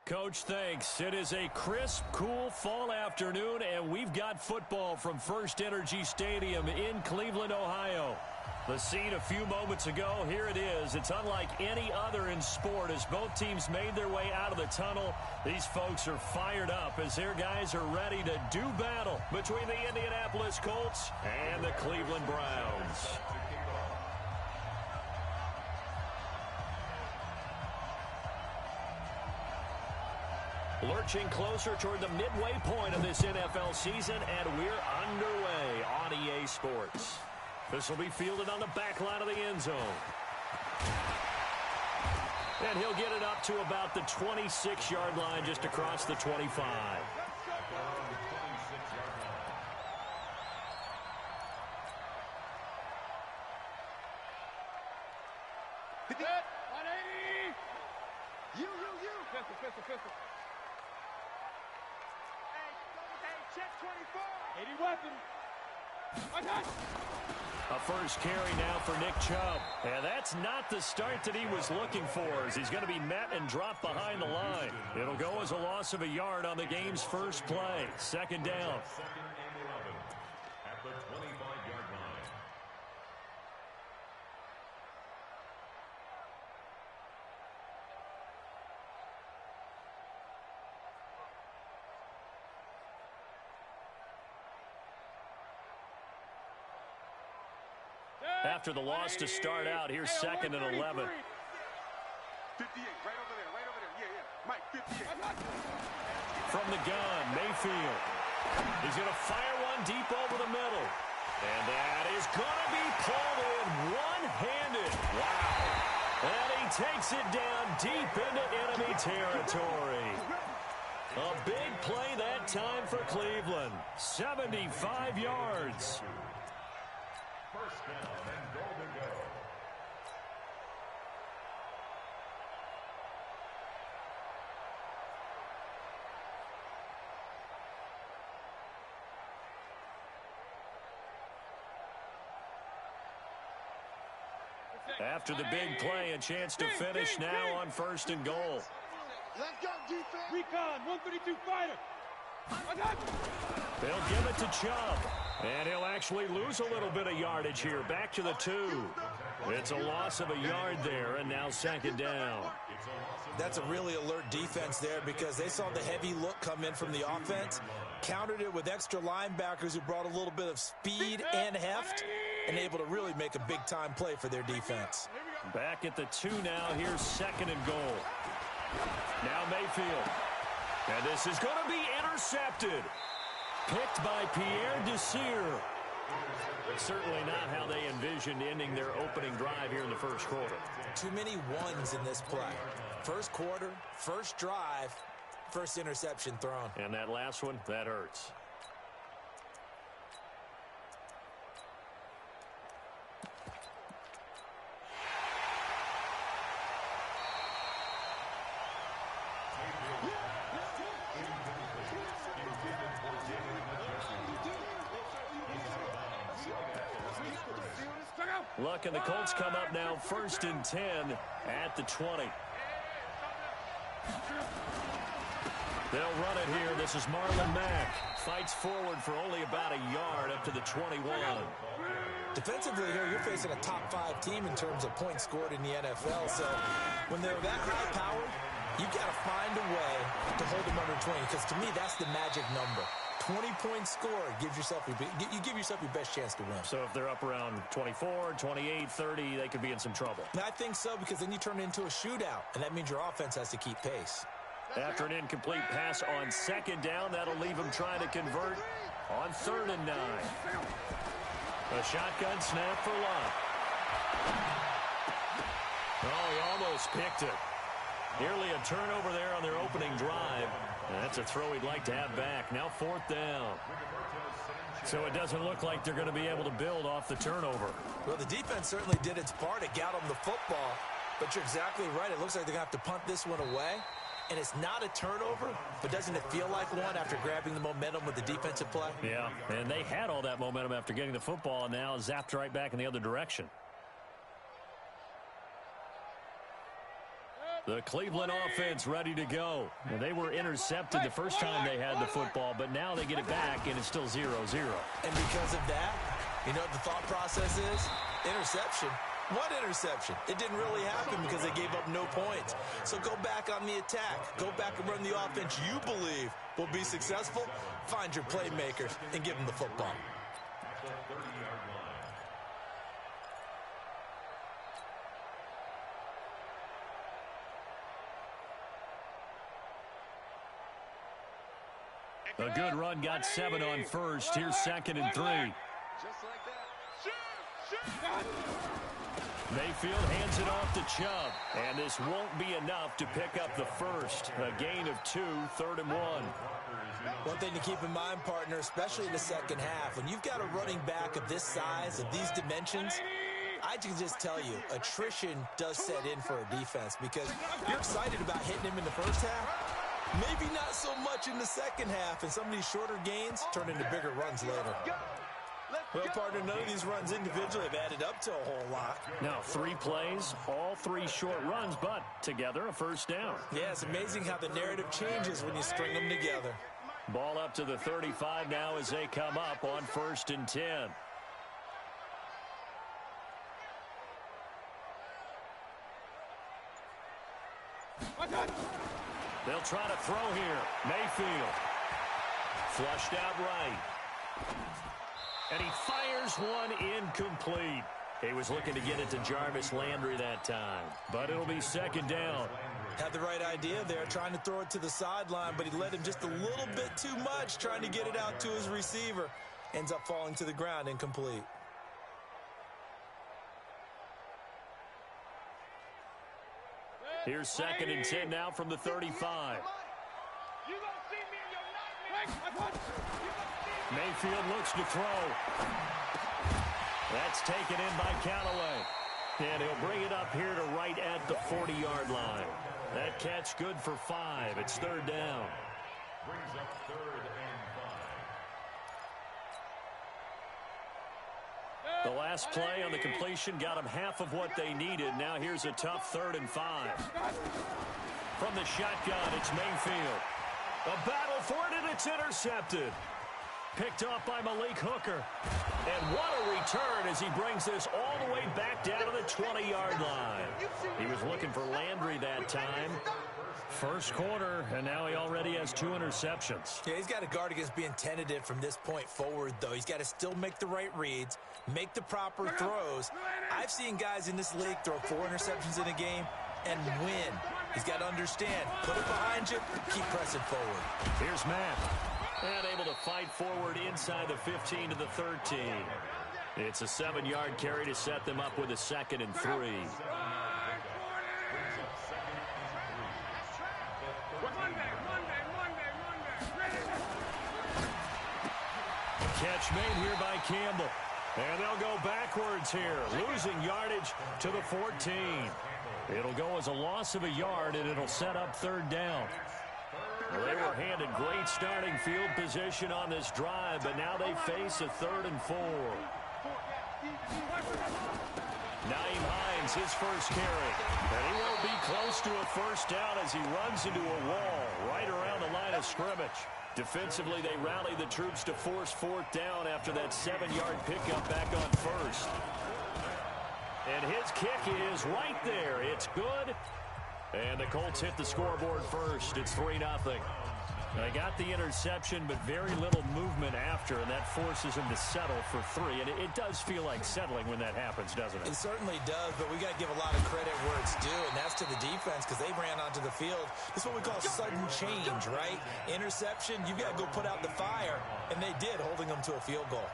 Coach, thanks. It is a crisp, cool fall afternoon, and we've got football from First Energy Stadium in Cleveland, Ohio. The scene a few moments ago, here it is. It's unlike any other in sport as both teams made their way out of the tunnel. These folks are fired up as their guys are ready to do battle between the Indianapolis Colts and the Cleveland Browns. Lurching closer toward the midway point of this NFL season, and we're underway on EA Sports. This will be fielded on the back line of the end zone. And he'll get it up to about the 26-yard line just across the 25. Pistol. Check 24. 80 weapon. A first carry now for Nick Chubb. And that's not the start that he was looking for, as he's going to be met and dropped behind the line. It'll go as a loss of a yard on the game's first play. Second down. Second and 11 at the 25-yard line. After the loss to start out, here's second and 11. 58, right over there. Yeah. Mike, 58. From the gun, Mayfield. He's going to fire one deep over the middle. And that is going to be pulled in one-handed. Wow. And he takes it down deep into enemy territory. A big play that time for Cleveland. 75 yards. First down and goal to go. After the big play, a chance to finish now on first and goal. Let's go, defense. Recon, 132 fighter. They'll give it to Chubb. And he'll actually lose a little bit of yardage here. Back to the 2. It's a loss of a yard there, and now second down. That's a really alert defense there because they saw the heavy look come in from the offense, countered it with extra linebackers who brought a little bit of speed and heft, and able to really make a big-time play for their defense. Back at the 2 now. Here's second and goal. Now Mayfield. And this is going to be intercepted. Picked by Pierre Desir. Certainly not how they envisioned ending their opening drive here in the first quarter. Too many ones in this play. First quarter, first drive, first interception thrown. And that last one, that hurts. Luck and the Colts come up now first and 10 at the 20. They'll run it here. This is Marlon Mack. Fights forward for only about a yard up to the 21. Defensively here, you're facing a top 5 team in terms of points scored in the NFL. So when they're that high powered, you've got to find a way to hold them under 20. Because to me, that's the magic number. 20-point score gives yourself you give yourself your best chance to win. So if they're up around 24, 28, 30, they could be in some trouble. And I think so, because then you turn it into a shootout, and that means your offense has to keep pace. After an incomplete pass on second down, that'll leave him trying to convert on 3rd and 9. A shotgun snap for Lott. Oh, he almost picked it. Nearly a turnover there on their opening drive. And that's a throw he'd like to have back. Now 4th down. So it doesn't look like they're going to be able to build off the turnover. Well, the defense certainly did its part to get them the football. But you're exactly right. It looks like they're going to have to punt this one away. And it's not a turnover, but doesn't it feel like one after grabbing the momentum with the defensive play? Yeah, and they had all that momentum after getting the football, and now zapped right back in the other direction. The Cleveland offense ready to go. Well, they were intercepted the first time they had the football, but now they get it back, and it's still 0-0. And because of that, you know what the thought process is? Interception. What interception? It didn't really happen because they gave up no points. So go back on the attack. Go back and run the offense you believe will be successful. Find your playmakers and give them the football. A good run got 7 on first. Here's 2nd and 3. Just like that. Mayfield hands it off to Chubb. And this won't be enough to pick up the first. A gain of 2, 3rd and 1. One thing to keep in mind, partner, especially in the second half, when you've got a running back of this size, of these dimensions, I can just tell you, attrition does set in for a defense because you're excited about hitting him in the first half. Maybe not so much in the second half, and some of these shorter gains turn into bigger runs later. Well, partner, none of these runs individually have added up to a whole lot. Now, 3 plays, all 3 short runs, but together a first down. Yeah, it's amazing how the narrative changes when you string them together. Ball up to the 35 now as they come up on 1st and 10. They'll try to throw here. Mayfield. Flushed out right. And he fires one incomplete. He was looking to get it to Jarvis Landry that time. But it'll be 2nd down. Had the right idea there, trying to throw it to the sideline, but he led him just a little bit too much, trying to get it out to his receiver. Ends up falling to the ground incomplete. Here's 2nd and 10 now from the 35. Mayfield looks to throw. That's taken in by Callaway. And he'll bring it up here to right at the 40-yard line. That catch good for 5. It's 3rd down. Brings up 3rd and 5. The last play on the completion got them half of what they needed. Now here's a tough 3rd and 5. From the shotgun, it's Mayfield. A battle for it, and it's intercepted. Picked off by Malik Hooker. And what a return as he brings this all the way back down to the 20-yard line. He was looking for Landry that time. First quarter, and now he already has 2 interceptions. Yeah, he's got to guard against being tentative from this point forward, though. He's got to still make the right reads, make the proper throws. I've seen guys in this league throw 4 interceptions in a game and win. He's got to understand, put it behind you, keep pressing forward. Here's Matt. And able to fight forward inside the 15 to the 13. It's a 7-yard carry to set them up with a 2nd and 3. Catch made here by Campbell. And they'll go backwards here, losing yardage to the 14. It'll go as a loss of a yard, and it'll set up 3rd down. Well, they were handed great starting field position on this drive, but now they face a 3rd and 4. Naeem Hines, his first carry. And he won't be close to a first down as he runs into a wall right around the line of scrimmage. Defensively, they rally the troops to force 4th down after that 7-yard pickup back on first. And his kick is right there. It's good. And the Colts hit the scoreboard first. It's 3-0. They got the interception, but very little movement after, and that forces him to settle for 3. And it does feel like settling when that happens, doesn't it? It certainly does, but we got to give a lot of credit where it's due, and that's to the defense because they ran onto the field. This is what we call sudden change, right? Interception, you've got to go put out the fire, and they did, holding them to a field goal.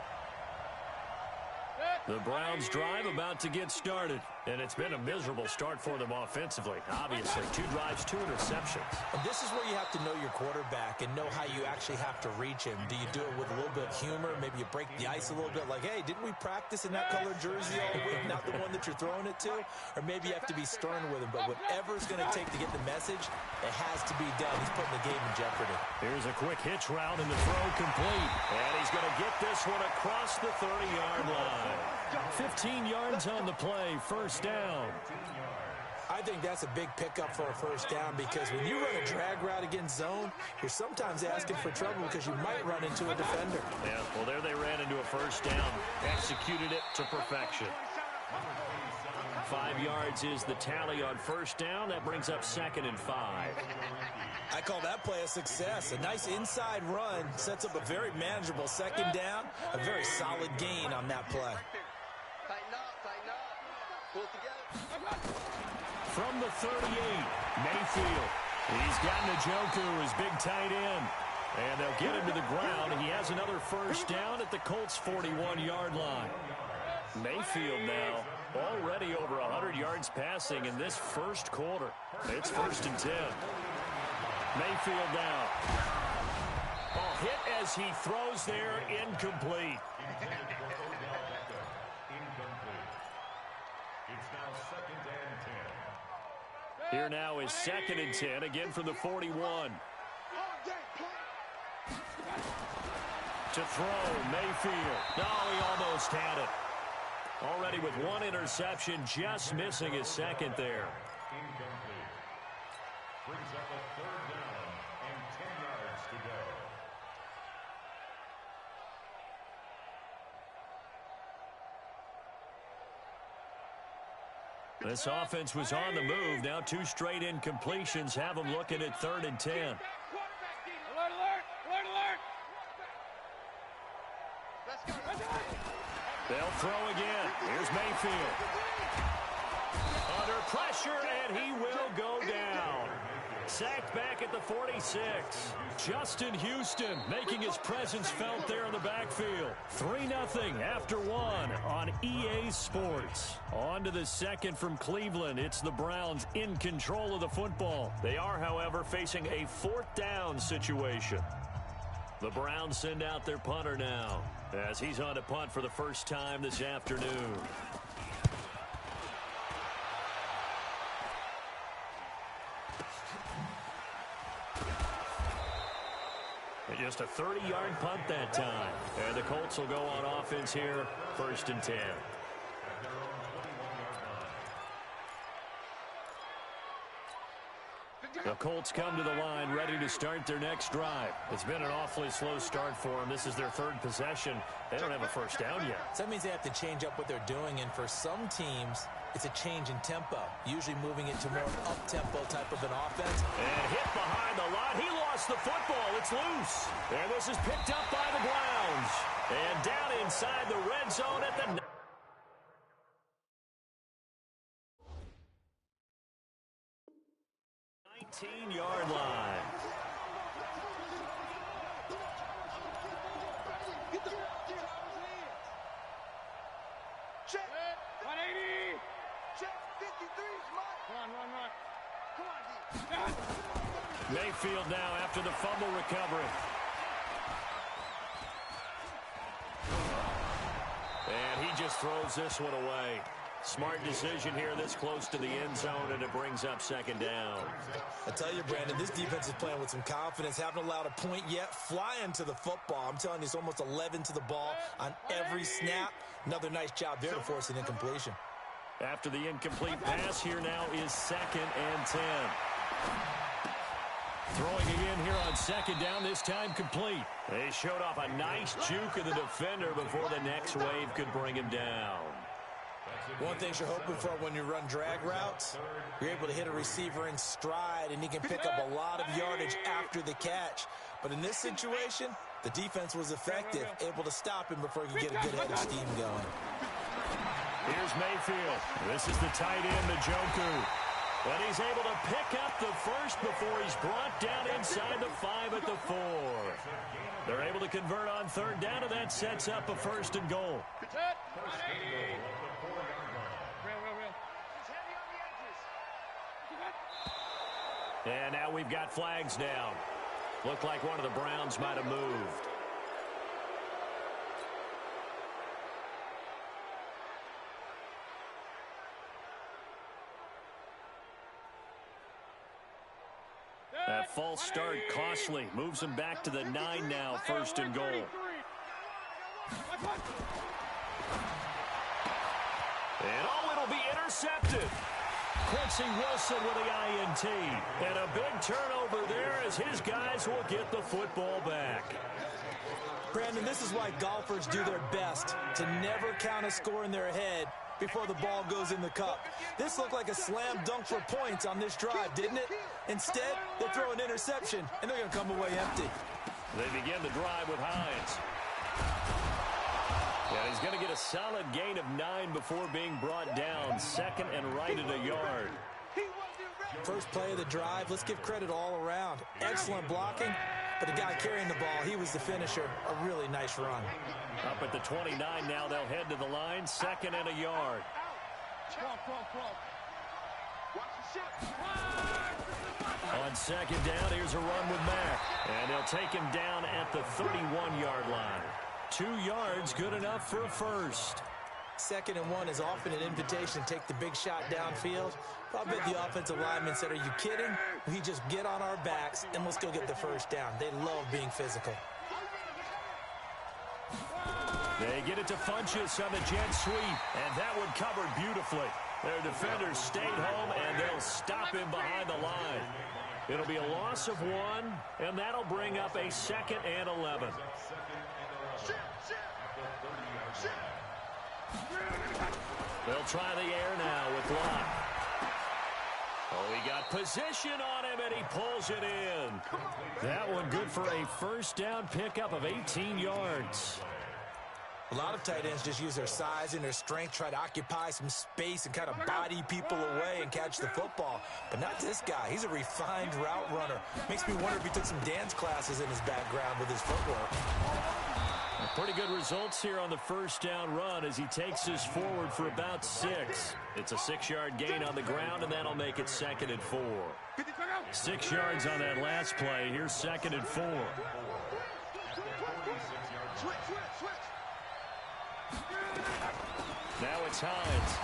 The Browns drive about to get started, and it's been a miserable start for them offensively. Obviously, 2 drives, 2 interceptions. And this is where you have to know your quarterback and know how you actually have to reach him. Do you do it with a little bit of humor? Maybe you break the ice a little bit like, hey, didn't we practice in that colored jersey all week, not the one that you're throwing it to? Or maybe you have to be stern with him. But whatever it's going to take to get the message, it has to be done. He's putting the game in jeopardy. Here's a quick hitch route, and the throw complete. And he's going to get this one across the 30-yard line. 15 yards on the play, first down. I think that's a big pickup for a first down because when you run a drag route against zone, you're sometimes asking for trouble because you might run into a defender. Yeah, well, there they ran into a first down. Executed it to perfection. 5 yards is the tally on first down. That brings up 2nd and 5. I call that play a success. A nice inside run sets up a very manageable second down. A very solid gain on that play. Tighten up, pull together. From the 38, Mayfield. He's got Njoku, his big tight end. And they'll get him to the ground. He has another first down at the Colts' 41-yard line. Mayfield now already over 100 yards passing in this first quarter. It's 1st and 10. Mayfield now. Oh, hit as he throws there, incomplete. It's now 2nd and 10. Here now is 2nd and 10, again from the 41. To throw, Mayfield. No, he almost had it. Already with 1 interception, just missing his 2nd there. Incomplete. Brings up a 3rd down and 10 yards to go. This offense was on the move. Now 2 straight incompletions have them looking at 3rd and 10. Alert, alert, alert, alert. Let's go. They'll throw again. Here's Mayfield. Under pressure, and he will go down. Sacked back at the 46. Justin Houston making his presence felt there in the backfield. 3-0 after 1 on EA Sports. On to the 2nd from Cleveland. It's the Browns in control of the football. They are, however, facing a 4th down situation. The Browns send out their punter now as he's on to punt for the first time this afternoon. And just a 30-yard punt that time. And the Colts will go on offense here, 1st and 10. The Colts come to the line ready to start their next drive. It's been an awfully slow start for them. This is their 3rd possession. They don't have a first down yet. So that means they have to change up what they're doing, and for some teams, it's a change in tempo, usually moving it to more up-tempo type of an offense. And hit behind the line. He lost the football. It's loose. And this is picked up by the Browns. And down inside the red zone at the 19-yard line. Check. 180. Check 53. Run, run, run. Come on, D. Mayfield now after the fumble recovery. And he just throws this one away. Smart decision here this close to the end zone, and it brings up 2nd down. I tell you, Brandon, this defense is playing with some confidence. Haven't allowed a point yet. Flying to the football. I'm telling you, it's almost 11 to the ball on every snap. Another nice job there to force an incompletion. After the incomplete pass, here now is 2nd and 10. Throwing again here on 2nd down, this time complete. They showed off a nice juke of the defender before the next wave could bring him down. One thing you're hoping for when you run drag routes, you're able to hit a receiver in stride, and he can pick up a lot of yardage after the catch. But in this situation, the defense was effective, able to stop him before he could get a good head of steam going. Here's Mayfield. This is the tight end, Njoku. And he's able to pick up the first before he's brought down inside the 5 at the 4. They're able to convert on 3rd down, and that sets up a 1st and goal. Set. 180. Real. Just heavy on the edges. And now we've got flags down. Looked like one of the Browns might have moved. That false start costly. Moves him back to the 9 now, 1st and goal. And it'll be intercepted. Quincy Wilson with the INT. And a big turnover there as his guys will get the football back. Brandon, this is why golfers do their best to never count a score in their head before the ball goes in the cup. This looked like a slam dunk for points on this drive, didn't it? Instead, they throw an interception, and they're going to come away empty. They begin the drive with Hines. And he's going to get a solid gain of 9 before being brought down. Second and right at a yard. First play of the drive, let's give credit all around. Excellent blocking, but the guy carrying the ball, he was the finisher. A really nice run. Up at the 29 now, they'll head to the line. Second and a yard. On second down, here's a run with Mack. And they'll take him down at the 31-yard line. 2 yards, good enough for a first. Second and 1 is often an invitation to take the big shot downfield. I bet the offensive lineman said, are you kidding? We just get on our backs and let's go get the first down. They love being physical. They get it to Funchess on the jet sweep, and that one covered beautifully. Their defenders stayed home, and they'll stop him behind the line. It'll be a loss of 1, and that'll bring up a 2nd and 11. They'll try the air now with Locke. Oh, he got position on him, and he pulls it in. That one good for a first down pickup of 18 yards. A lot of tight ends just use their size and their strength, try to occupy some space and kind of body people away and catch the football. But not this guy. He's a refined route runner. Makes me wonder if he took some dance classes in his background with his footwork. Pretty good results here on the first down run as he takes us forward for about 6. It's a 6-yard gain on the ground, and that'll make it 2nd and 4. 6 yards on that last play. Here's 2nd and 4. Now it's Hines.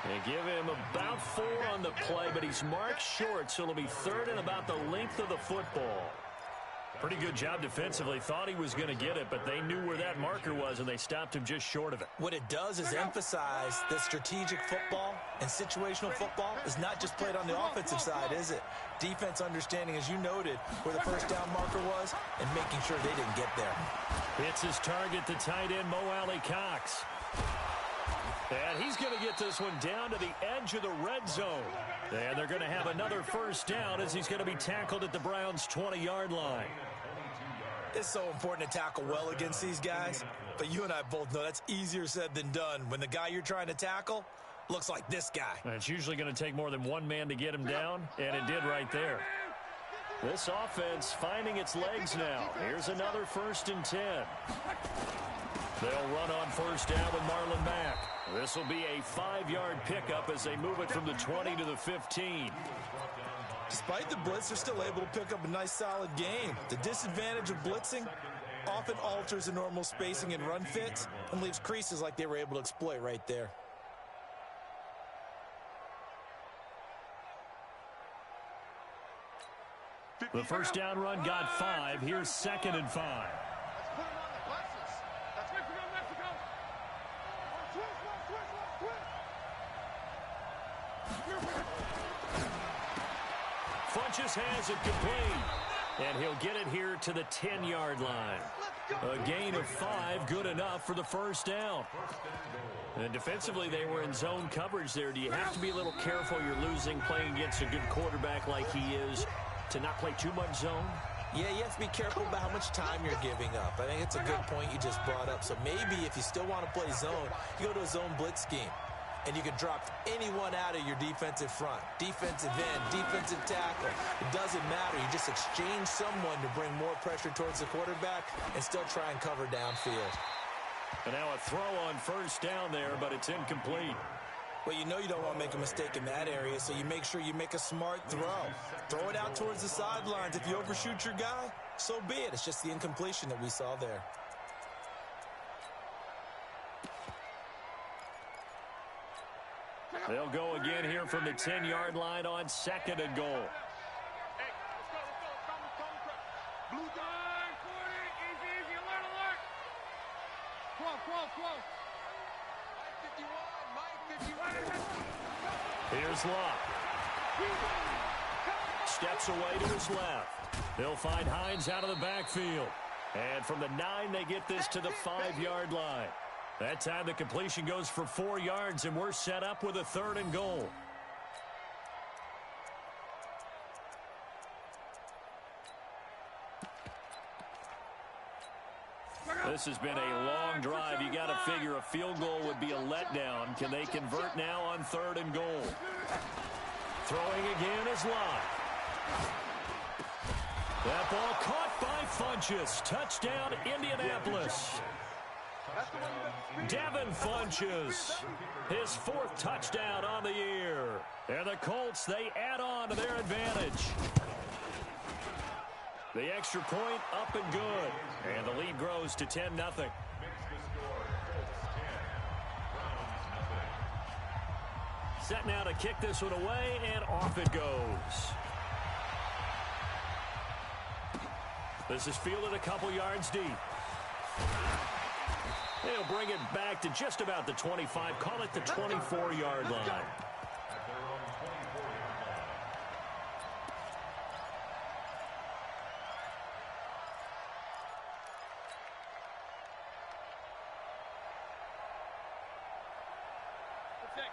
They give him about 4 on the play, but he's marked short, so it'll be 3rd and about the length of the football. Pretty good job defensively. Thought he was going to get it, but they knew where that marker was, and they stopped him just short of it. What it does is emphasize that strategic football and situational football is not just played on the offensive side, is it? Defense understanding, as you noted, where the first down marker was and making sure they didn't get there. It's his target, the tight end, Mo Alley Cox. And he's going to get this one down to the edge of the red zone. And they're going to have another first down as he's going to be tackled at the Browns' 20-yard line. It's so important to tackle well against these guys, but you and I both know that's easier said than done when the guy you're trying to tackle looks like this guy. And it's usually going to take more than one man to get him down, and it did right there. This offense finding its legs now. Here's another 1st and 10. They'll run on first down with Marlon Mack. This will be a 5-yard pickup as they move it from the 20 to the 15. Despite the blitz, they're still able to pick up a nice, solid gain. The disadvantage of blitzing often alters the normal spacing and run fits and leaves creases like they were able to exploit right there. The first down run got 5. Here's 2nd and 5. Funchess has it complete, and he'll get it here to the 10-yard line. A gain of 5, good enough for the first down. And defensively, they were in zone coverage there. Do you have to be a little careful? You're losing, playing against a good quarterback like he is, to not play too much zone? Yeah, you have to be careful about how much time you're giving up. I think it's a good point you just brought up. So maybe if you still want to play zone, you go to a zone blitz scheme. And you can drop anyone out of your defensive front. Defensive end, defensive tackle. It doesn't matter. You just exchange someone to bring more pressure towards the quarterback and still try and cover downfield. And now a throw on first down there, but it's incomplete. Well, you know you don't want to make a mistake in that area, so you make sure you make a smart throw. Throw it out towards the sidelines. If you overshoot your guy, so be it. It's just the incompletion that we saw there. They'll go again here from the 10-yard line on 2nd and goal. Hey, let's go. Blue guy, 40, easy, alert. Close. Mike 51, Mike 51. Here's Locke. Steps away to his left. They'll find Hines out of the backfield. And from the 9, they get this to the 5-yard line. That time the completion goes for 4 yards, and we're set up with a 3rd and goal. This has been a long drive. You got to figure a field goal would be a letdown. Can they convert now on 3rd and goal? Throwing again is Locke. That ball caught by Funchess. Touchdown, Indianapolis. Devin Funchess, his 4th touchdown on the year. And the Colts, they add on to their advantage. The extra point up and good. And the lead grows to 10-0. Set now to kick this one away, and off it goes. This is fielded a couple yards deep. They'll bring it back to just about the 25. Call it the 24-yard line.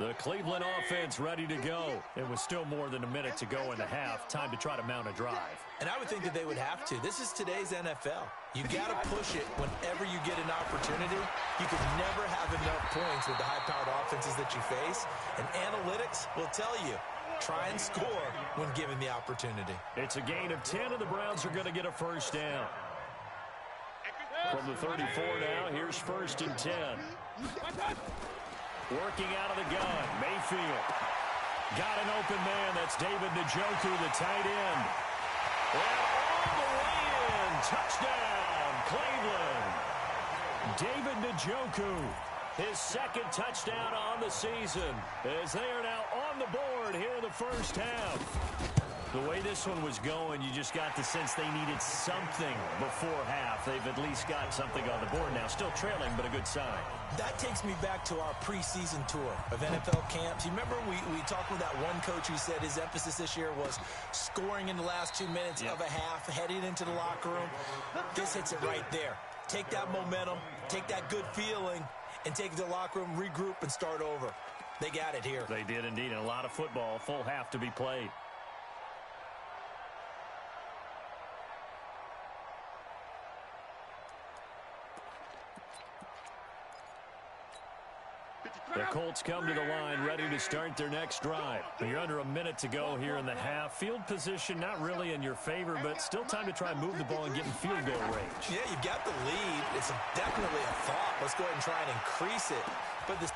The Cleveland offense ready to go. It was still more than a minute to go in the half. Time to try to mount a drive. And I would think that they would have to. This is today's NFL. You got to push it whenever you get an opportunity. You can never have enough points with the high-powered offenses that you face. And analytics will tell you, try and score when given the opportunity. It's a gain of 10, and the Browns are going to get a 1st down. From the 34 now, here's 1st and 10. Working out of the gun, Mayfield. Got an open man. That's David Njoku, the tight end. And all the way in. Touchdown, Cleveland. David Njoku, his 2nd touchdown on the season, as they are now on the board here in the 1st half. The way this one was going, you just got the sense they needed something before half. They've at least got something on the board now. Still trailing, but a good sign. That takes me back to our preseason tour of NFL camps. You remember we talked with that one coach who said his emphasis this year was scoring in the last 2 minutes of a half, heading into the locker room. This hits it right there. Take that momentum, take that good feeling, and take it to the locker room, regroup, and start over. They got it here. They did indeed, and a lot of football, full half to be played. The Colts come to the line, ready to start their next drive. You're under a minute to go here in the half. Field position not really in your favor, but still time to try and move the ball and get in field goal range. Yeah, you've got the lead. It's definitely a thought. Let's go ahead and try and increase it.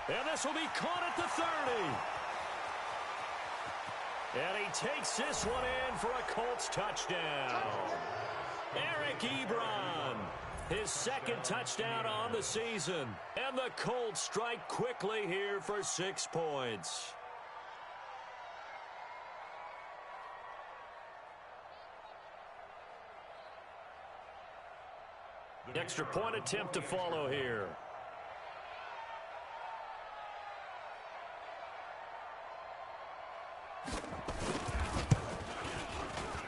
And this will be caught at the 30. And he takes this one in for a Colts touchdown. Eric Ebron, his 2nd touchdown on the season. And the Colts strike quickly here for 6 points. Extra point attempt to follow here.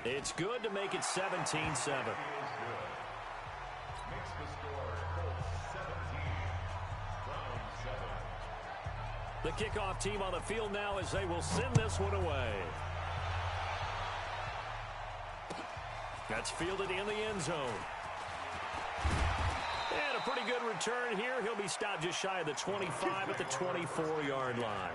It's good to make it 17-7. The kickoff team on the field now as they will send this one away. That's fielded in the end zone. And a pretty good return here. He'll be stopped just shy of the 25 at the 24-yard line.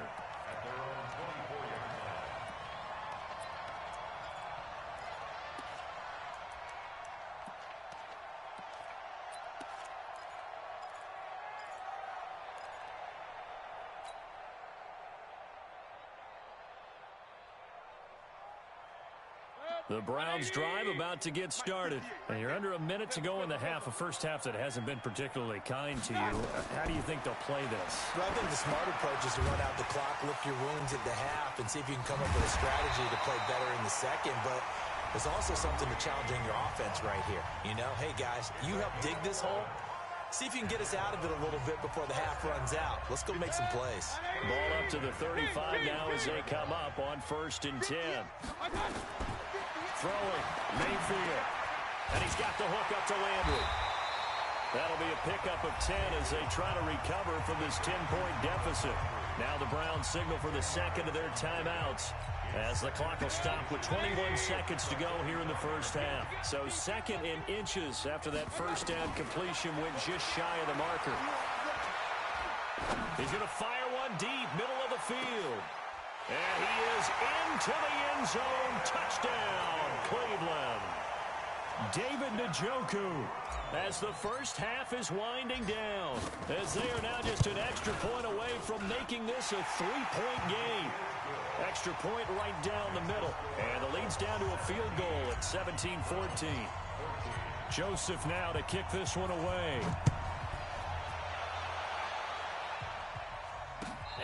The Browns drive about to get started. And you're under a minute to go in the half, a first half that hasn't been particularly kind to you. How do you think they'll play this? Well, I think the smart approach is to run out the clock, lick your wounds at the half, and see if you can come up with a strategy to play better in the second. But there's also something to challenging your offense right here. You know, hey, guys, you help dig this hole. See if you can get us out of it a little bit before the half runs out. Let's go make some plays. Ball up to the 35 now as they come up on 1st and 10. Throwing, Mayfield. And he's got the hook up to Landry. That'll be a pickup of 10 as they try to recover from this 10-point deficit. Now the Browns signal for the second of their timeouts as the clock will stop with 21 seconds to go here in the first half. So second in inches after that first down completion went just shy of the marker. He's going to fire one deep, middle of the field. And he is into the end zone. Touchdown, Cleveland. David Njoku as the first half is winding down, as they are now just an extra point away from making this a 3-point game. Extra point right down the middle, and the lead's down to a field goal at 17-14. Joseph now to kick this one away.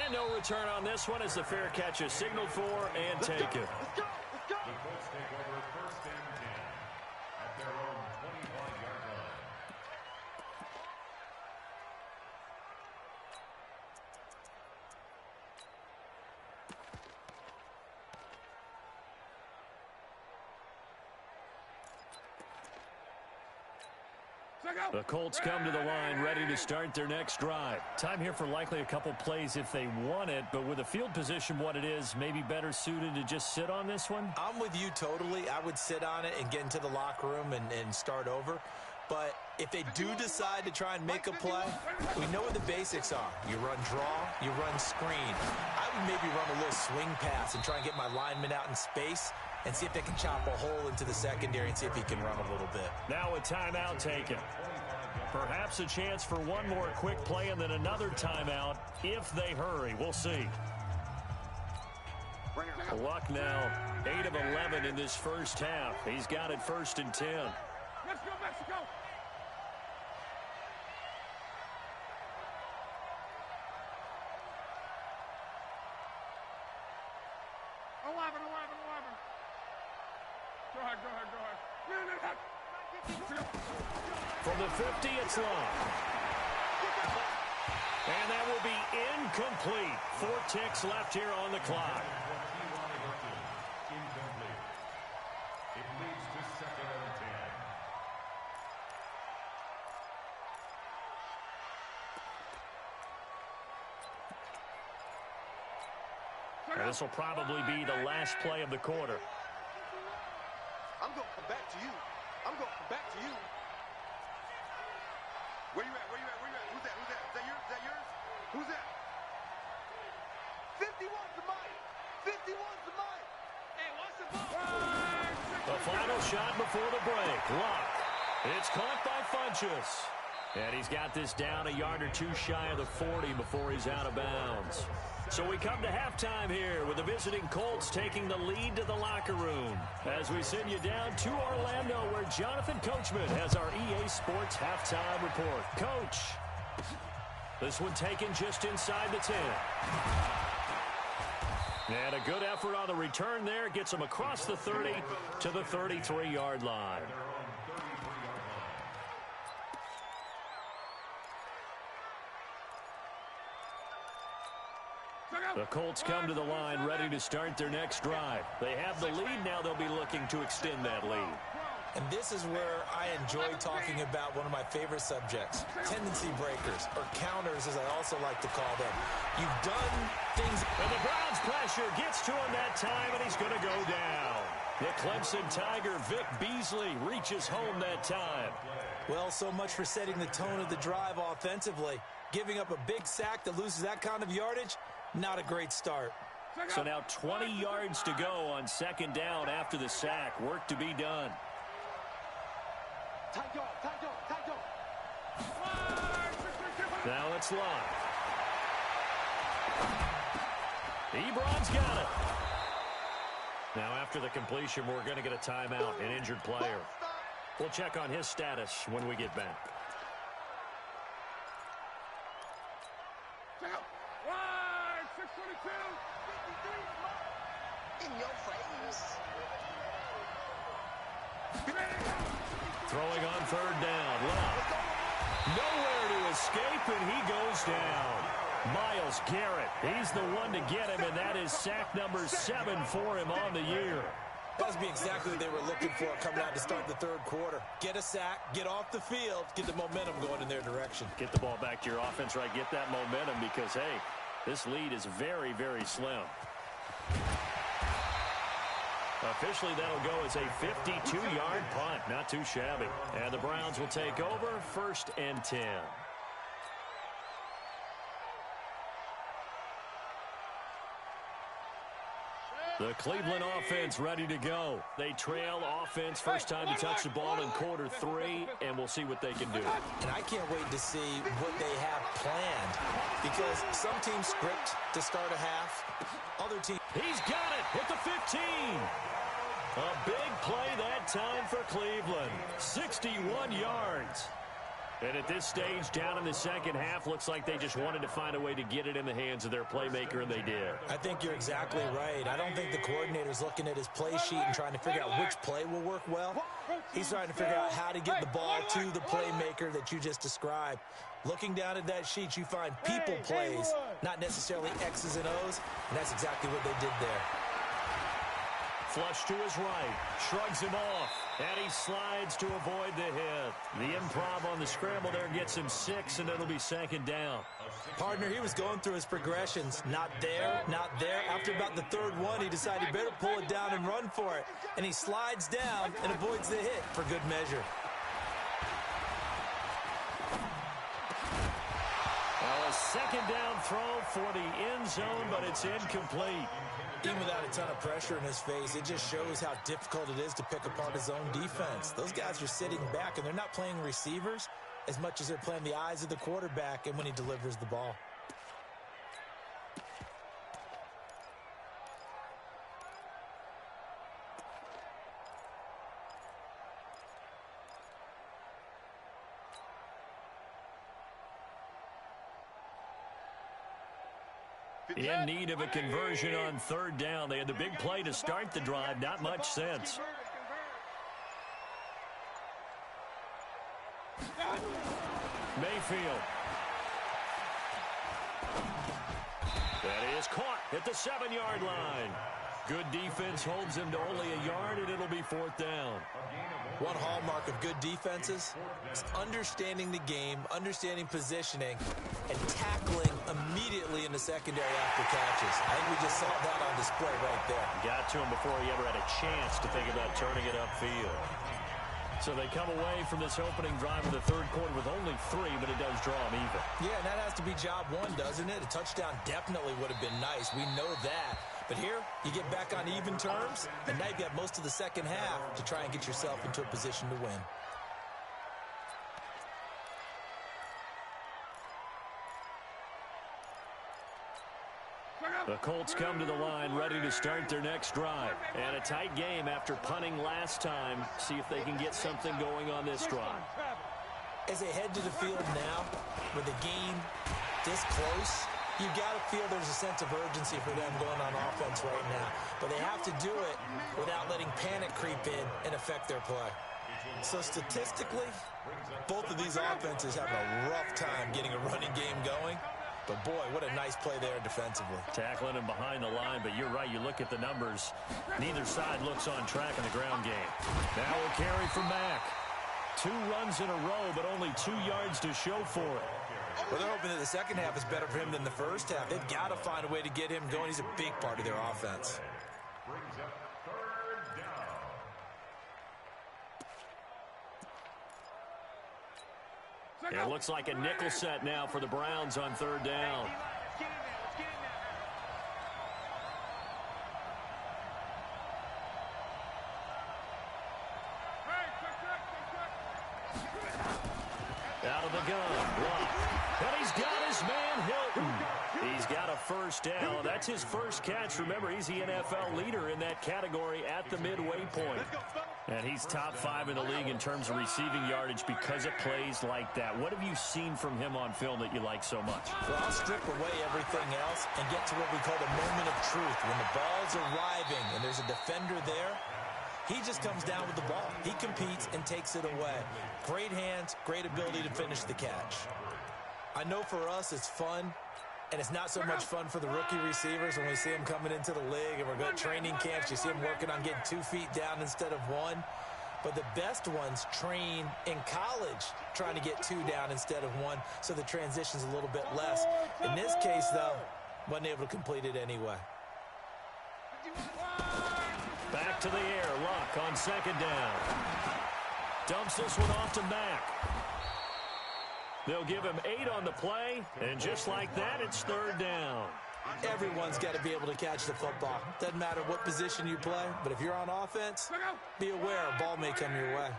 And no return on this one as the fair catch is signaled for and taken. The Colts take over 1st and 10 at their own 25-yard line. The Colts come to the line ready to start their next drive. Time here for likely a couple plays if they want it, but with the field position what it is, maybe better suited to just sit on this one? I'm with you totally. I would sit on it and get into the locker room and start over. But if they do decide to try and make a play, we know what the basics are. You run draw, you run screen. I would maybe run a little swing pass and try and get my lineman out in space and see if they can chop a hole into the secondary and see if he can run a little bit. Now a timeout taken. Perhaps a chance for one more quick play and then another timeout if they hurry. We'll see. Luck now 8 of 11 in this first half. He's got it 1st and 10. Let's go, Mexico! Go ahead. From the 50, it's long. And that will be incomplete. 4 ticks left here on the clock. Incomplete. It leads to 2nd and 10. And this will probably be the last play of the quarter. I'm going to come back to you. Where you at? Who's that? Is that yours? Who's that? 51's the mic. 51's the mic. Hey, watch the ball. The final shot before the break. Luck. It's caught by Funchess. And he's got this down a yard or two shy of the 40 before he's out of bounds. So we come to halftime here with the visiting Colts taking the lead to the locker room as we send you down to Orlando where Jonathan Coachman has our EA Sports halftime report. Coach, this one taken just inside the 10. And a good effort on the return there. Gets him across the 30 to the 33-yard line. The Colts come to the line ready to start their next drive. They have the lead. Now they'll be looking to extend that lead. And this is where I enjoy talking about one of my favorite subjects, tendency breakers, or counters as I also like to call them. You've done things. And the Browns pressure gets to him that time, and he's going to go down. The Clemson Tiger, Vic Beasley, reaches home that time. Well, so much for setting the tone of the drive offensively. Giving up a big sack that loses that kind of yardage, not a great start. So now 20 yards to go on 2nd down after the sack. Work to be done. Now it's Locke. Ebron's got it. Now after the completion, we're going to get a timeout, an injured player. We'll check on his status when we get back. In your face. Throwing on 3rd down. Love. Nowhere to escape, and he goes down. Myles Garrett, he's the one to get him, and that is sack number 7 for him on the year. That must be exactly what they were looking for coming out to start the third quarter. Get a sack, get off the field, get the momentum going in their direction. Get the ball back to your offense, right? Get that momentum because, hey, this lead is very, very slim. Officially, that'll go as a 52-yard punt. Not too shabby. And the Browns will take over 1st and 10. The Cleveland offense ready to go. They trail offense, first time to touch the ball in quarter 3, and we'll see what they can do. And I can't wait to see what they have planned because some teams script to start a half. Other teams... He's got it at the 15. A big play that time for Cleveland. 61 yards. And at this stage, down in the second half, looks like they just wanted to find a way to get it in the hands of their playmaker, and they did. I think you're exactly right. I don't think the coordinator's looking at his play sheet and trying to figure out which play will work well. He's trying to figure out how to get the ball to the playmaker that you just described. Looking down at that sheet, you find people plays, not necessarily X's and O's, and that's exactly what they did there. Flush to his right, shrugs him off, and he slides to avoid the hit. The improv on the scramble there gets him 6, and it'll be 2nd down. Partner, he was going through his progressions. Not there, not there. After about the 3rd one, he decided he better pull it down and run for it. And he slides down and avoids the hit for good measure. Well, a 2nd down throw for the end zone, but it's incomplete. Even without a ton of pressure in his face, it just shows how difficult it is to pick apart his own defense. Those guys are sitting back, and they're not playing receivers as much as they're playing the eyes of the quarterback and when he delivers the ball. In need of a conversion on 3rd down. They had the big play to start the drive. Not much sense. Mayfield. That is caught at the 7-yard line. Good defense holds him to only a yard, and it'll be 4th down. One hallmark of good defenses is understanding the game, understanding positioning, and tackling immediately in the secondary after catches. I think we just saw that on display right there. Got to him before he ever had a chance to think about turning it upfield. So they come away from this opening drive in the 3rd quarter with only 3, but it does draw them even. Yeah, and that has to be job 1, doesn't it? A touchdown definitely would have been nice. We know that. But here, you get back on even terms, and now you've got most of the second half to try and get yourself into a position to win. The Colts come to the line ready to start their next drive. And a tight game after punting last time. See if they can get something going on this drive. As they head to the field now, with the game this close, you've got to feel there's a sense of urgency for them going on offense right now. But they have to do it without letting panic creep in and affect their play. So statistically, both of these offenses have a rough time getting a running game going. But, boy, what a nice play there defensively. Tackling him behind the line, but you're right. You look at the numbers. Neither side looks on track in the ground game. Now a carry from Mack. 2 runs in a row, but only 2 yards to show for it. Well, they're hoping that the second half is better for him than the first half. They've got to find a way to get him going. He's a big part of their offense. Brings up 3rd down. It looks like a nickel set now for the Browns on 3rd down. Out of the gun, block. And he's got his man Hilton. He's got a 1st down. That's his first catch. Remember, he's the NFL leader in that category at the midway point. And he's top 5 in the league in terms of receiving yardage because of plays like that. What have you seen from him on film that you like so much? Well, I'll strip away everything else and get to what we call the moment of truth. When the ball's arriving and there's a defender there, He just comes down with the ball. He competes and takes it away. Great hands, great ability to finish the catch. I know for us it's fun, and it's not so much fun for the rookie receivers when we see them coming into the league and we're going to training camps. You see them working on getting 2 feet down instead of 1. But the best ones train in college trying to get 2 down instead of 1, so the transition's a little bit less. In this case, though, wasn't able to complete it anyway. Back to the air. Luck on second down. Dumps this one off to Mack. They'll give him 8 on the play, and just like that, it's third down. Everyone's got to be able to catch the football. Doesn't matter what position you play, but if you're on offense, be aware a ball may come your way.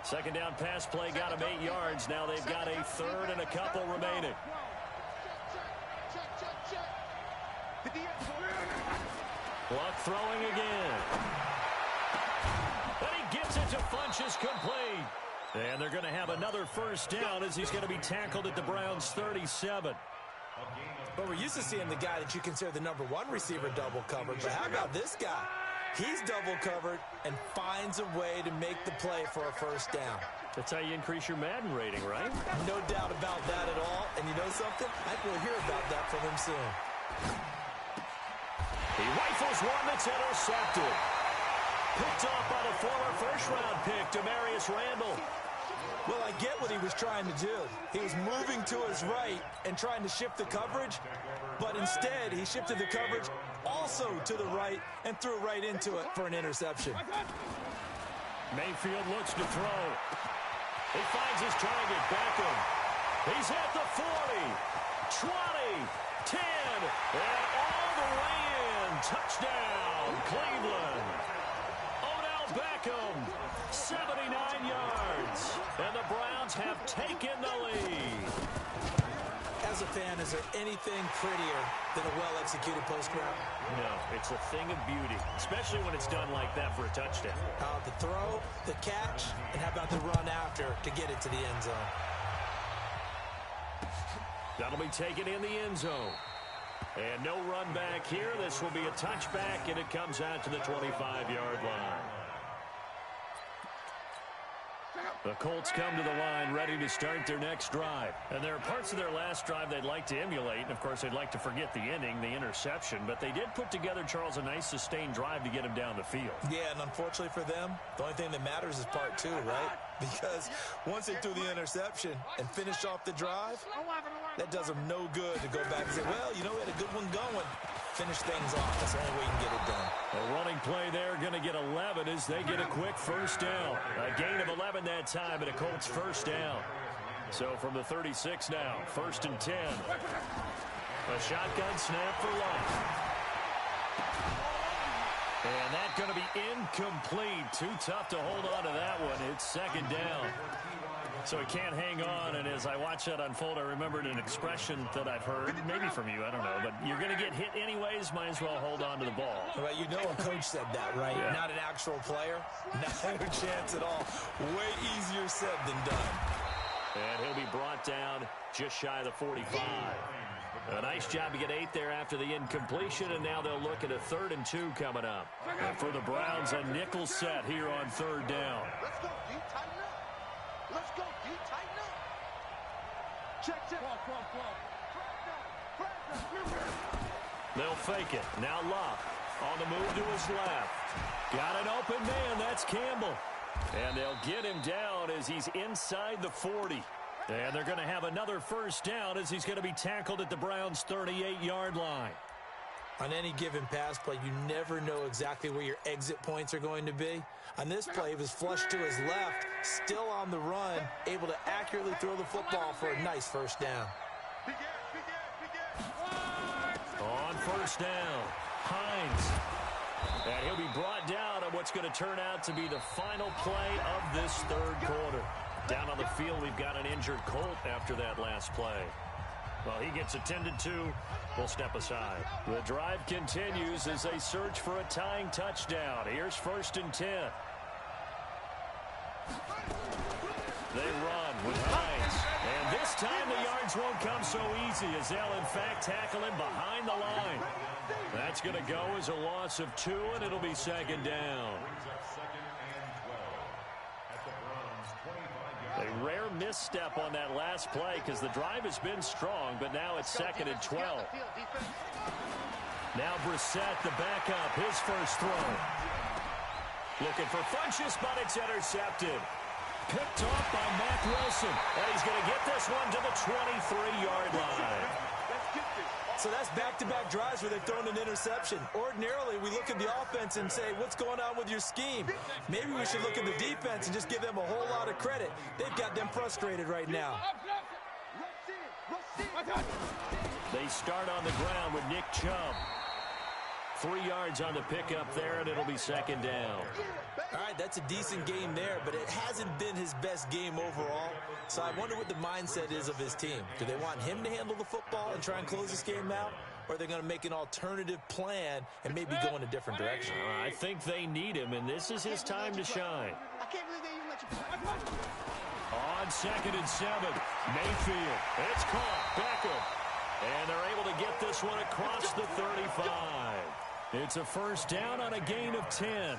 Second down pass play got him 8 yards. Now they've got a third and a couple remaining. Luck throwing again. And he gets it to Funchess complete. And they're going to have another first down as he's going to be tackled at the Browns' 37. But we're used to seeing the guy that you consider the #1 receiver double covered. But how about this guy? He's double covered and finds a way to make the play for a first down. That's how you increase your Madden rating, right? No doubt about that at all. And you know something? I think we'll hear about that from him soon. He rifles one that's intercepted. Picked off by the former first-round pick, Demarius Randall. Well, I get what he was trying to do. He was moving to his right and trying to shift the coverage, but instead he shifted the coverage also to the right and threw right into it for an interception. Mayfield looks to throw. He finds his target, Beckham. He's at the 40, 20, 10, and all the way in. Touchdown, Cleveland. Odell Beckham, 79 yards. And the Browns have taken the lead. As a fan, is there anything prettier than a well-executed post route? No, it's a thing of beauty, especially when it's done like that for a touchdown. The throw, the catch, and how about the run after to get it to the end zone? That'll be taken in the end zone. And no run back here. This will be a touchback, and it comes out to the 25-yard line. The Colts come to the line ready to start their next drive. And there are parts of their last drive they'd like to emulate. And, of course, they'd like to forget the ending, the interception. But they did put together, Charles, a nice sustained drive to get him down the field. Yeah, and unfortunately for them, the only thing that matters is part 2, right? Because once they threw the interception and finished off the drive, that does them no good to go back and say, well, you know, we had a good one going. Finish things off. That's the only way you can get it done. A running play there, going to get 11 as they get a quick first down. A gain of 11 that time, and a Colts first down. So from the 36 now, 1st and 10. A shotgun snap for Luck. And that's going to be incomplete. Too tough to hold on to that one. It's second down. So he can't hang on, and as I watch that unfold, I remembered an expression that I've heard, maybe from you, I don't know, but you're going to get hit anyways, might as well hold on to the ball. Well, you know a coach said that, right? Yeah. Not an actual player. Not a chance at all. Way easier said than done. And he'll be brought down just shy of the 45. A nice job to get 8 there after the incompletion, and now they'll look at a 3rd and 2 coming up. And for the Browns, a nickel set here on 3rd down. Let's go, D. Tighten up. Let's go, D. Tighten up. Check. They'll fake it. Now Luck on the move to his left. Got an open man. That's Campbell. And they'll get him down as he's inside the 40. And they're going to have another first down as he's going to be tackled at the Browns' 38-yard line. On any given pass play, you never know exactly where your exit points are going to be. On this play, he was flushed to his left, still on the run, able to accurately throw the football for a nice first down. On first down, Hines. And he'll be brought down on what's going to turn out to be the final play of this 3rd quarter. Down on the field, we've got an injured Colt after that last play. Well, he gets attended to. We'll step aside. The drive continues as they search for a tying touchdown. Here's 1st and 10. They run with Hines. And this this time the yards won't come so easy as they'll, in fact, tackle him behind the line. That's going to go as a loss of 2, and it'll be second down. A rare misstep on that last play because the drive has been strong, but now it's second and 12. Now Brissett, the backup, his first throw. Looking for Funchess, but it's intercepted. Picked off by Mack Wilson, and he's going to get this one to the 23-yard line. So that's back-to-back drives where they've thrown an interception. Ordinarily, we look at the offense and say, what's going on with your scheme? Maybe we should look at the defense and just give them a whole lot of credit. They've got them frustrated right now. They start on the ground with Nick Chubb. 3 yards on the pickup there, and it'll be second down. All right, that's a decent game there, but it hasn't been his best game overall. So I wonder what the mindset is of his team. Do they want him to handle the football and try and close this game out? Or are they going to make an alternative plan and maybe go in a different direction? I think they need him, and this is his time to shine. I can't believe they even let you. On second and 7, Mayfield. It's caught. Beckham. And they're able to get this one across the 35. It's a first down on a gain of 10.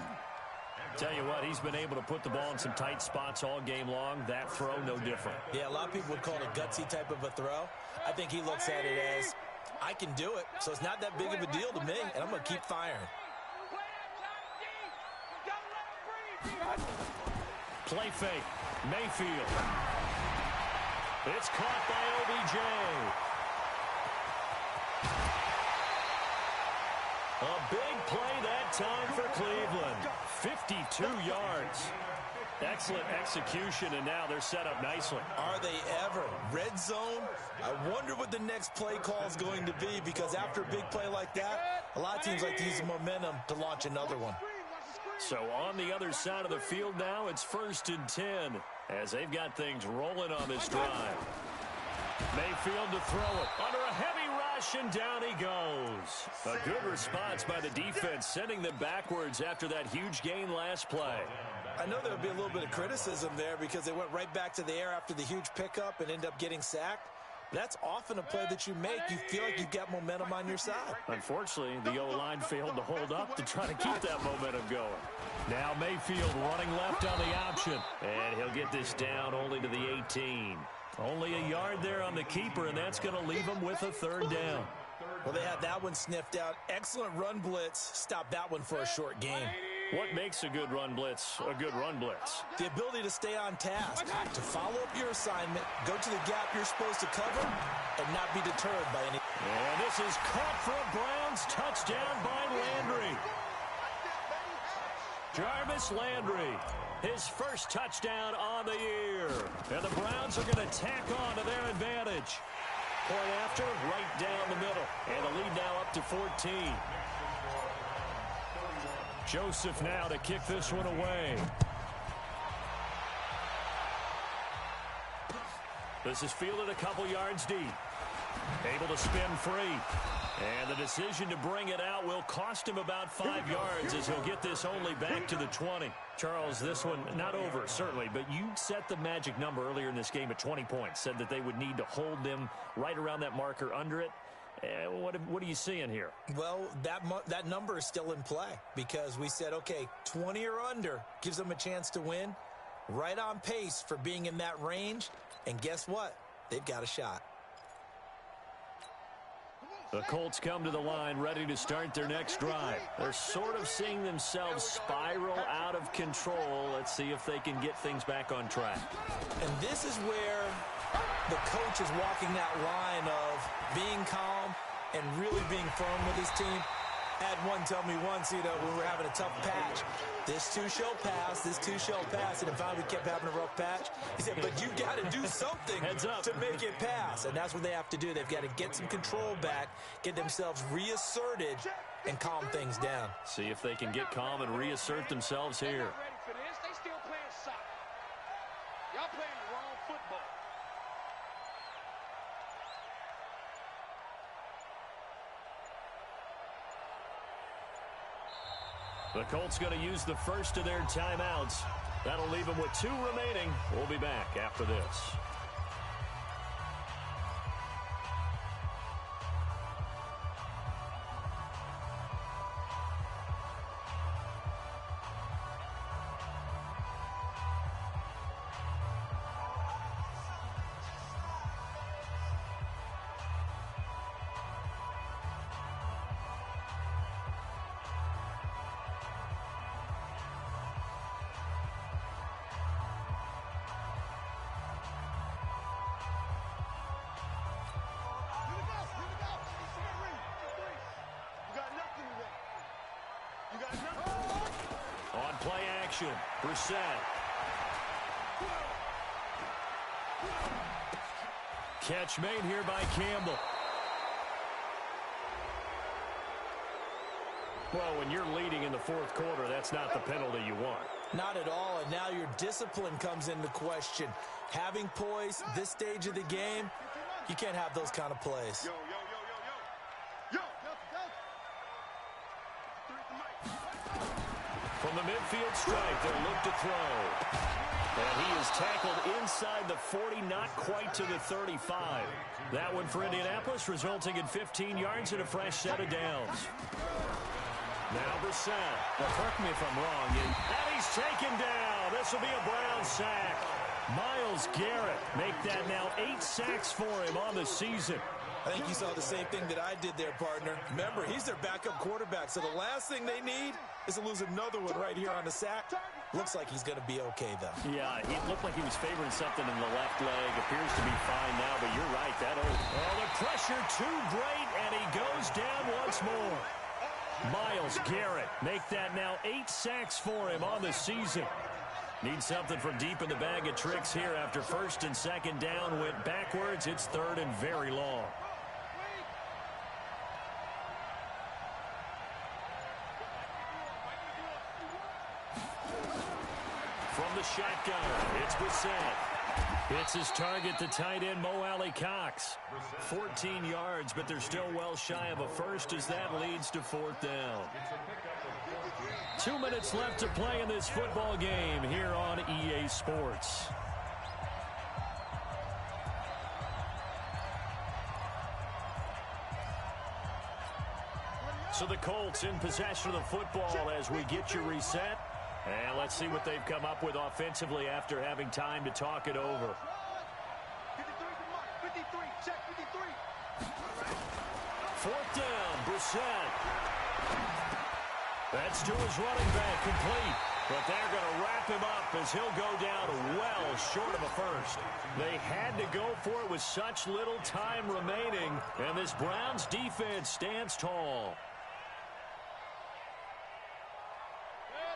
Tell you what, he's been able to put the ball in some tight spots all game long. That throw, no different. Yeah, a lot of people would call it a gutsy type of a throw. I think he looks at it as, I can do it, so it's not that big of a deal to me, and I'm going to keep firing. Play fake. Mayfield. It's caught by OBJ. A big play that time for Cleveland. 52 yards. Excellent execution, and now they're set up nicely. Are they ever? Red zone? I wonder what the next play call is going to be, because after a big play like that, a lot of teams like to use the momentum to launch another one. So on the other side of the field now, it's first and 10 as they've got things rolling on this drive. Mayfield to throw it under a heavy rush, and down he goes. A good response by the defense, sending them backwards after that huge gain last play. I know there would be a little bit of criticism there because they went right back to the air after the huge pickup and end up getting sacked. That's often a play that you make. You feel like you've got momentum on your side. Unfortunately, the O-line failed to hold up to try to keep that momentum going. Now Mayfield running left on the option, and he'll get this down only to the 18. Only a yard there on the keeper, and that's going to leave him with a third down. Well, they had that one sniffed out. Excellent run blitz. Stop that one for a short gain. What makes a good run blitz a good run blitz? The ability to stay on task, to follow up your assignment, go to the gap you're supposed to cover, and not be deterred by any. And this is caught for a Browns touchdown by Landry. Jarvis Landry, his first touchdown on the year. And the Browns are going to tack on to their advantage. Point after, right down the middle. And the lead now up to 14. Joseph now to kick this one away. This is fielded a couple yards deep. Able to spin free. And the decision to bring it out will cost him about 5 yards as he'll get this only back to the 20. Charles, this one not over, certainly, but you set the magic number earlier in this game at 20 points. Said that they would need to hold them right around that marker under it. What are you seeing here? Well, that number is still in play because we said, okay, 20 or under gives them a chance to win. Right on pace for being in that range. And guess what? They've got a shot. The Colts come to the line ready to start their next drive. They're sort of seeing themselves spiral out of control. Let's see if they can get things back on track. And this is where the coach is walking that line of being calm and really being firm with his team. Had one tell me once, when we were having a tough patch, this too shall pass, this too shall pass, and then finally we kept having a rough patch. He said, but you got to do something to make it pass, and that's what they have to do. They've got to get some control back, get themselves reasserted, and calm things down. See if they can get calm and reassert themselves here. They still playing soccer. Y'all playing the wrong football. The Colts going to use the first of their timeouts. That'll leave them with 2 remaining. We'll be back after this. play action. Brissett. Catch made here by Campbell. Well, when you're leading in the fourth quarter, that's not the penalty you want. Not at all, and now your discipline comes into question. Having poise this stage of the game, you can't have those kind of plays. From the midfield stripe, they'll look to throw. And he is tackled inside the 40, not quite to the 35. That one for Indianapolis, resulting in 15 yards and a fresh set of downs. Now Brissett. Well, correct me if I'm wrong. And he's taken down. This will be a Brown sack. Myles Garrett make that now 8 sacks for him on the season. I think you saw the same thing that I did there, partner. Remember, he's their backup quarterback, so the last thing they need is to lose another one right here on the sack. Looks like he's going to be okay, though. Yeah, he looked like he was favoring something in the left leg. Appears to be fine now, but you're right. The pressure too great, and he goes down once more. Myles Garrett make that now 8 sacks for him on the season. Need something from deep in the bag of tricks here after first and second down went backwards. It's third and very long. From the shotgun, it's Brissett. It's his target, the tight end, Mo Alley-Cox. 14 yards, but they're still well shy of a first as that leads to fourth down. 2 minutes left to play in this football game here on EA Sports. So the Colts in possession of the football as we get you reset. And let's see what they've come up with offensively after having time to talk it over. 53, check 53. Fourth down, Brissett. That's to his running back, complete. But they're going to wrap him up as he'll go down well short of a first. They had to go for it with such little time remaining. And this Browns defense stands tall.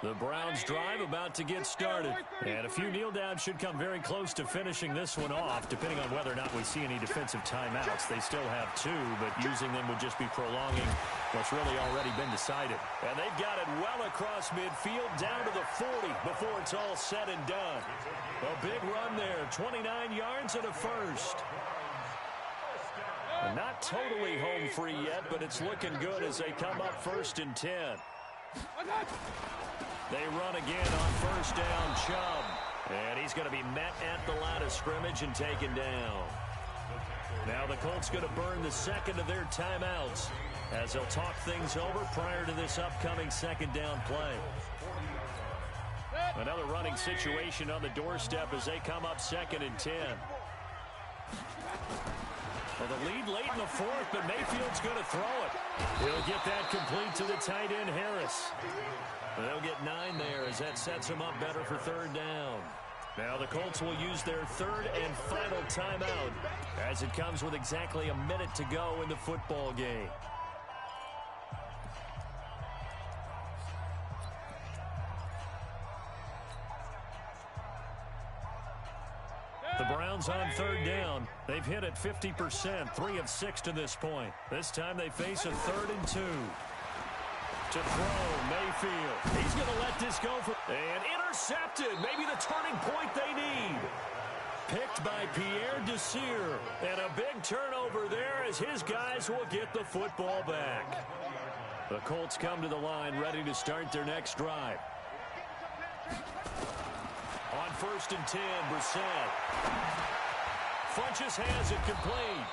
The Browns drive about to get started. And a few kneel downs should come very close to finishing this one off, depending on whether or not we see any defensive timeouts. They still have 2, but using them would just be prolonging what's really already been decided. And they've got it well across midfield, down to the 40 before it's all said and done. A big run there, 29 yards and a first. And not totally home free yet, but it's looking good as they come up first and 10. They run again on first down, Chubb. And he's going to be met at the line of scrimmage and taken down. Now the Colts going to burn the second of their timeouts as they'll talk things over prior to this upcoming second down play. Another running situation on the doorstep as they come up second and 10. Well, the lead late in the fourth, but Mayfield's going to throw it. He'll get that complete to the tight end, Harris. They'll get 9 there as that sets them up better for third down. Now the Colts will use their third and final timeout as it comes with exactly a minute to go in the football game. The Browns on third down. They've hit at 50%, 3 of 6 to this point. This time they face a 3rd and 2. To throw, Mayfield. He's going to let this go and intercepted. Maybe the turning point they need. Picked by Pierre Desir. And a big turnover there as his guys will get the football back. The Colts come to the line ready to start their next drive. On first and 10, Brissett. Funches has it complete.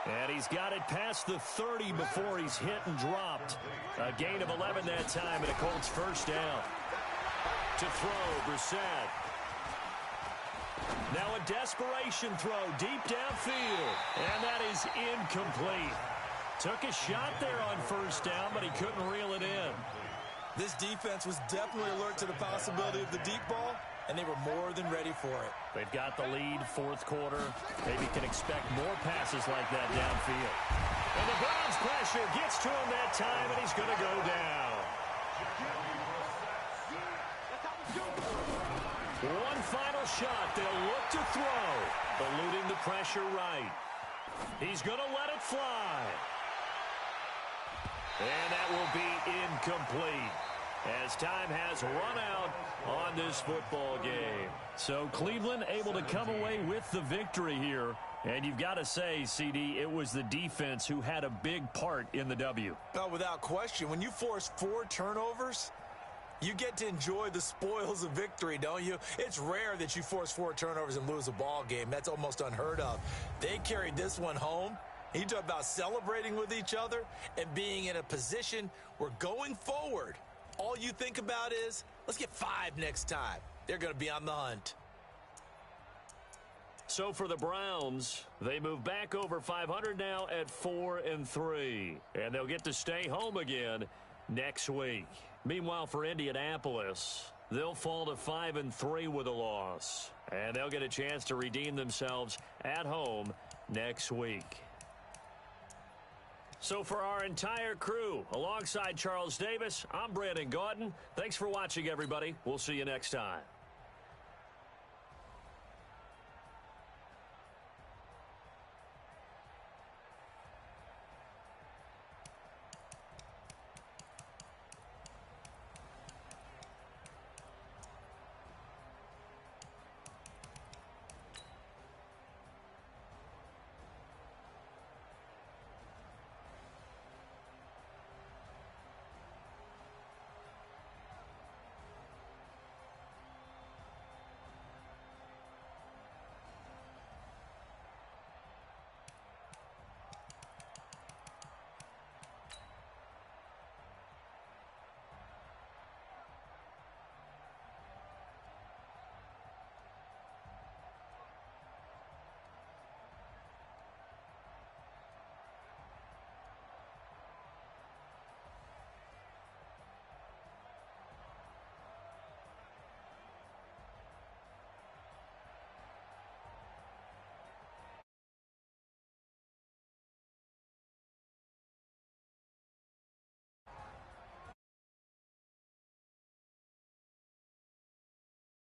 And he's got it past the 30 before he's hit and dropped. A gain of 11 that time and a Colts first down. To throw, Brissett. Now a desperation throw deep downfield. And that is incomplete. Took a shot there on first down, but he couldn't reel it in. This defense was definitely alert to the possibility of the deep ball, and they were more than ready for it. They've got the lead, fourth quarter. Maybe can expect more passes like that downfield. And the Browns pressure gets to him that time, and he's going to go down. One final shot. They'll look to throw. Eluding the pressure right. He's going to let it fly. And that will be incomplete, as time has run out on this football game. So Cleveland able to come away with the victory here. And you've got to say, CD, it was the defense who had a big part in the W. Oh, without question. When you force 4 turnovers, you get to enjoy the spoils of victory, don't you? It's rare that you force 4 turnovers and lose a ball game. That's almost unheard of. They carried this one home. You talk about celebrating with each other and being in a position where going forward, all you think about is, let's get 5 next time. They're going to be on the hunt. So for the Browns, they move back over 500 now at 4-3. And they'll get to stay home again next week. Meanwhile, for Indianapolis, they'll fall to 5-3 with a loss. And they'll get a chance to redeem themselves at home next week. So for our entire crew, alongside Charles Davis, I'm Brandon Gaudin. Thanks for watching, everybody. We'll see you next time.